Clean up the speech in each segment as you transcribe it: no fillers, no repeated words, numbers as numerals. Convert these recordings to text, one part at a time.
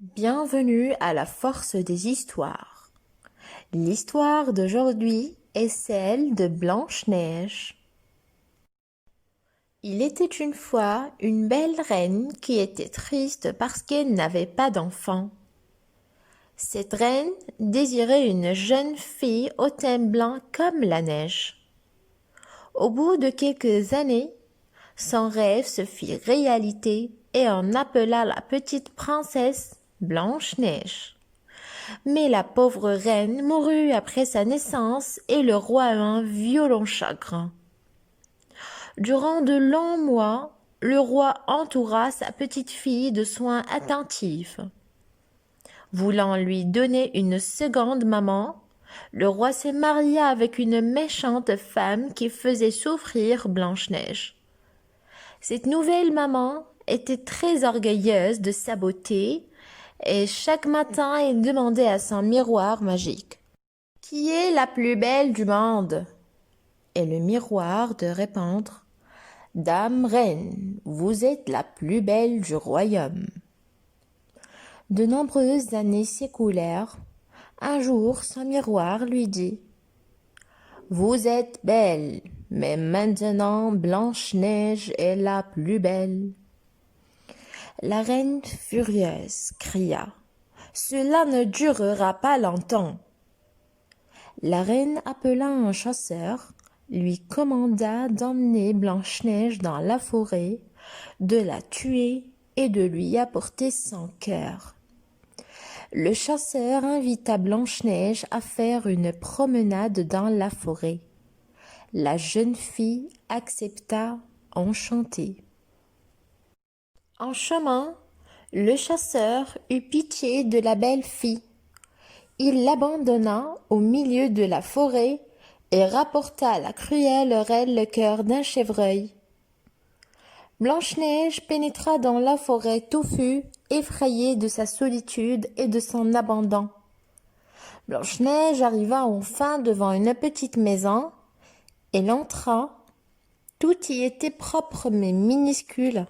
Bienvenue à la force des histoires. L'histoire d'aujourd'hui est celle de Blanche-Neige. Il était une fois une belle reine qui était triste parce qu'elle n'avait pas d'enfant. Cette reine désirait une jeune fille au teint blanc comme la neige. Au bout de quelques années, son rêve se fit réalité et on appela la petite princesse Blanche-Neige. Mais la pauvre reine mourut après sa naissance et le roi eut un violent chagrin. Durant de longs mois, le roi entoura sa petite fille de soins attentifs. Voulant lui donner une seconde maman, le roi se maria avec une méchante femme qui faisait souffrir Blanche-Neige. Cette nouvelle maman était très orgueilleuse de sa beauté et chaque matin elle demandait à son miroir magique: Qui est la plus belle du monde? Et le miroir de répondre: Dame reine, vous êtes la plus belle du royaume. De nombreuses années s'écoulèrent. Un jour, son miroir lui dit: Vous êtes belle, mais maintenant Blanche-Neige est la plus belle. La reine furieuse cria: Cela ne durera pas longtemps. La reine appela un chasseur, lui commanda d'emmener Blanche-Neige dans la forêt, de la tuer et de lui apporter son cœur. Le chasseur invita Blanche-Neige à faire une promenade dans la forêt. La jeune fille accepta, enchantée. En chemin, le chasseur eut pitié de la belle fille. Il l'abandonna au milieu de la forêt et rapporta à la cruelle reine le cœur d'un chevreuil. Blanche-Neige pénétra dans la forêt touffue, effrayée de sa solitude et de son abandon. Blanche-Neige arriva enfin devant une petite maison. Elle entra. Tout y était propre mais minuscule.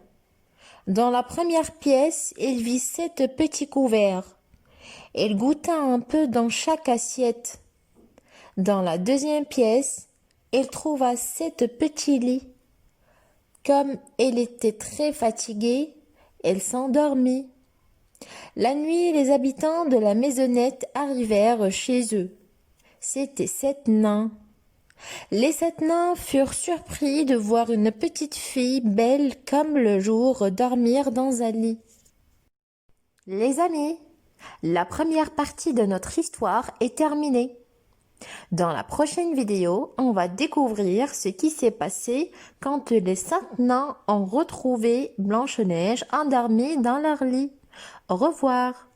Dans la première pièce, elle vit 7 petits couverts. Elle goûta un peu dans chaque assiette. Dans la deuxième pièce, elle trouva 7 petits lits. Comme elle était très fatiguée, elle s'endormit. La nuit, les habitants de la maisonnette arrivèrent chez eux. C'étaient 7 nains. Les 7 nains furent surpris de voir une petite fille belle comme le jour dormir dans un lit. Les amis, la première partie de notre histoire est terminée. Dans la prochaine vidéo, on va découvrir ce qui s'est passé quand les 5 nains ont retrouvé Blanche-Neige endormie dans leur lit. Au revoir.